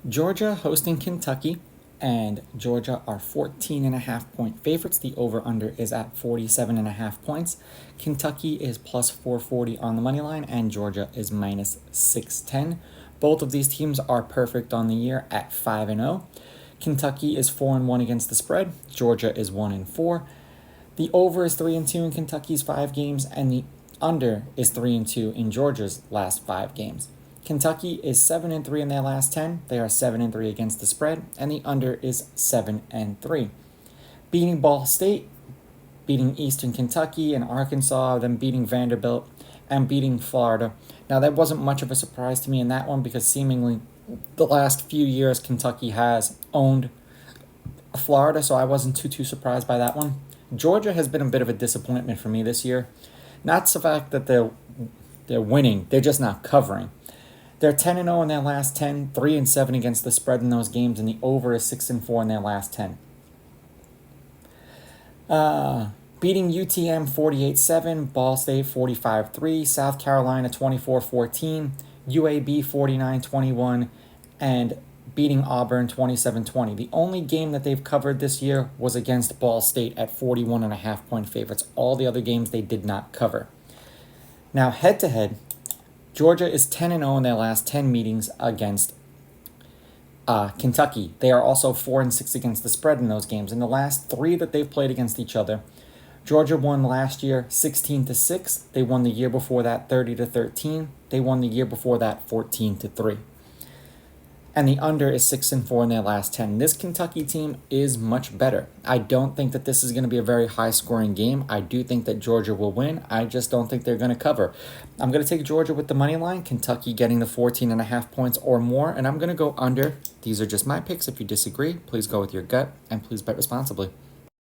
Georgia hosting Kentucky, and Georgia are 14.5 point favorites. The over-under is at 47.5 points. Kentucky is plus 440 on the money line, and Georgia is minus 610. Both of these teams are perfect on the year at 5-0. Kentucky is 4-1 against the spread. Georgia is 1-4. The over is 3-2 in Kentucky's 5 games, and the under is 3-2 in Georgia's last 5 games. Kentucky is 7-3 in their last 10. They are 7-3 against the spread, and the under is 7-3. Beating Ball State, beating Eastern Kentucky and Arkansas, then beating Vanderbilt, and beating Florida. Now, that wasn't much of a surprise to me in that one because seemingly the last few years Kentucky has owned Florida, so I wasn't too surprised by that one. Georgia has been a bit of a disappointment for me this year. Not the fact that they're winning, they're just not covering. They're 10-0 in their last 10, 3-7 against the spread in those games, and the over is 6-4 in their last 10. Beating UTM 48-7, Ball State 45-3, South Carolina 24-14, UAB 49-21, and beating Auburn 27-20. The only game that they've covered this year was against Ball State at 41.5 point favorites. All the other games they did not cover. Now, head-to-head, Georgia is 10-0 in their last 10 meetings against Kentucky. They are also 4-6 against the spread in those games. In the last 3 that they've played against each other, Georgia won last year 16-6. They won the year before that 30-13. They won the year before that 14-3. And the under is 6-4 in their last 10. This Kentucky team is much better. I don't think that this is going to be a very high-scoring game. I do think that Georgia will win. I just don't think they're going to cover. I'm going to take Georgia with the money line, Kentucky getting the 14.5 points or more, and I'm going to go under. These are just my picks. If you disagree, please go with your gut, and please bet responsibly.